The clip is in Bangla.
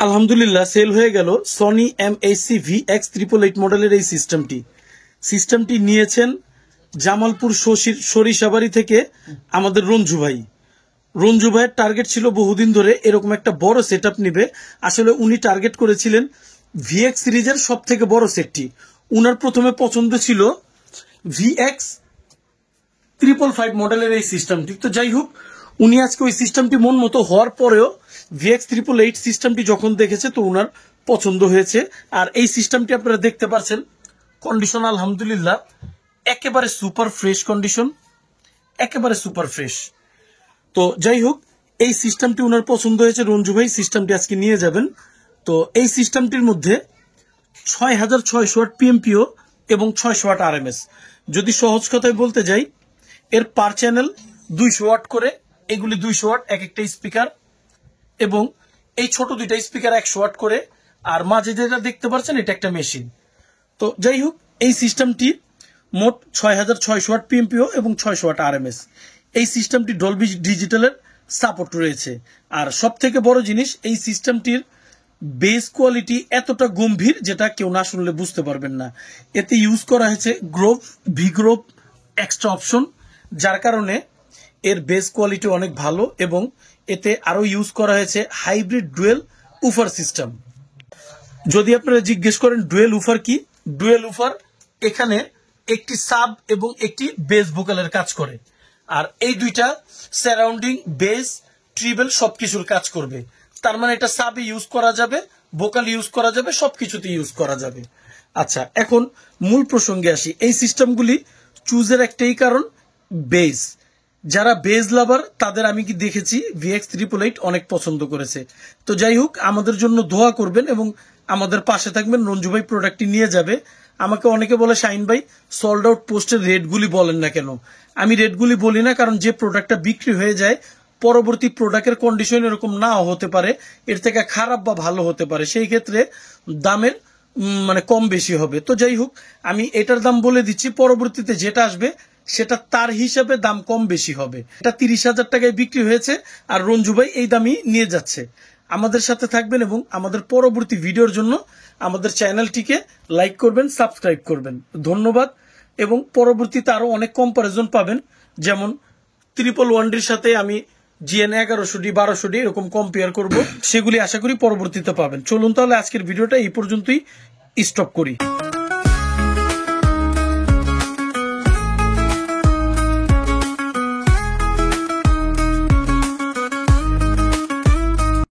আলহামদুলিল্লাহ সেল হয়ে গেল সনি MHC VX888 মডেলের এই সিস্টেমটি নিয়েছেন জামালপুর সরিষাবাড়ি থেকে আমাদের রঞ্জু ভাইয়ের টার্গেট ছিল বহুদিন ধরে এরকম একটা বড় সেটআপ নিবে। আসলে উনি টার্গেট করেছিলেন VX সিরিজের সব থেকে বড় সেটটি। উনার প্রথমে পছন্দ ছিল VX555 মডেলের এই সিস্টেমটি। তো যাই হোক, উনি আজকে ওই সিস্টেমটি মন মতো হওয়ার পরেও VX888 সিস্টেমটি যখন দেখেছে তো উনার পছন্দ হয়েছে। আর এই সিস্টেমটি আপনারা দেখতে পাচ্ছেন, কন্ডিশন আলহামদুলিল্লাহ একেবারে সুপার ফ্রেশ কন্ডিশন, একেবারে সুপার ফ্রেশ। তো যাই হোক, এই সিস্টেমটি উনার পছন্দ হয়েছে, রঞ্জু ভাই সিস্টেমটি আজকে নিয়ে যাবেন। তো এই সিস্টেমটির মধ্যে 6600 ওয়াট PMPO এবং 600 ওয়াট RMS। যদি সহজ কথায় বলতে যাই, এর পার চ্যানেল 200 ওয়াট করে, এগুলি 200 ওয়াট এক একটা স্পিকার, এবং এই ছোট দুইটা স্পিকার 100 ওয়াট করে, আর মাঝে যেটা দেখতে পাচ্ছেন এটা একটা মেশিন। তো যাই হোক, এই সিস্টেমটি মোট 6600 ওয়াট PMPO এবং 600 ওয়াট RMS। এই সিস্টেমটি ডলবি ডিজিটালের সাপোর্ট রয়েছে। আর সব থেকে বড় জিনিস, এই সিস্টেমটির বেস কোয়ালিটি এতটা গম্ভীর যেটা কেউ না শুনলে বুঝতে পারবেন না। এতে ইউজ করা হয়েছে ভিগ্রোভ এক্সট্রা অপশন, যার কারণে এর বেস কোয়ালিটি অনেক ভালো, এবং এতে আরো ইউজ করা হয়েছে হাইব্রিড ডুয়েল উফার সিস্টেম। যদি আপনারা জিজ্ঞেস করেন ডুয়েল উফার কি, ডুয়েল উফার এখানে একটি সাব এবং একটি বেস ভোকালের কাজ করে, আর এই দুইটা সারাউন্ডিং বেস ট্রিবল সবকিছুর কাজ করবে। তার মানে এটা সাবে ইউজ করা যাবে, ভোকাল ইউজ করা যাবে, সবকিছুতে ইউজ করা যাবে। আচ্ছা, এখন মূল প্রসঙ্গে আসি। এই সিস্টেমগুলি চুজের একটাই কারণ, বেস। যারা বেস লাভার তাদের আমি কি দেখেছি VX888 অনেক পছন্দ করেছে। তো যাই হোক, আমাদের জন্য দোয়া করবেন এবং আমাদের পাশে থাকবেন। রঞ্জু ভাই প্রোডাক্টটি নিয়ে যাবে। আমাকে অনেকে বলে, শাহিন ভাই সোল্ড আউট পোস্টের রেটগুলি বলেন না কেন? আমি রেটগুলি বলি না, কারণ যে প্রোডাক্টটা বিক্রি হয়ে যায় পরবর্তী প্রোডাক্টের কন্ডিশন এরকম নাও হতে পারে, এর থেকে খারাপ বা ভালো হতে পারে, সেই ক্ষেত্রে দামের কম বেশি হবে। তো যাই হোক, আমি এটার দাম বলে দিচ্ছি, পরবর্তীতে যেটা আসবে সেটা তার হিসাবে দাম কম বেশি হবে। এটা 30,000 টাকায় বিক্রি হয়েছে, আর রঞ্জু ভাই এই দামই নিয়ে যাচ্ছে। আমাদের সাথে থাকবেন এবং আমাদের পরবর্তী ভিডিওর জন্য আমাদের চ্যানেলটিকে লাইক করবেন, সাবস্ক্রাইব করবেন। ধন্যবাদ। এবং পরবর্তীতে আরো অনেক কম্পারিজন পাবেন, যেমন 111 সাথে আমি GN 1100D 1200D এরকম কম্পেয়ার করব, সেগুলি আশা করি পরবর্তীতে পাবেন। চলুন তাহলে আজকের ভিডিওটা এই পর্যন্তই স্টপ করি।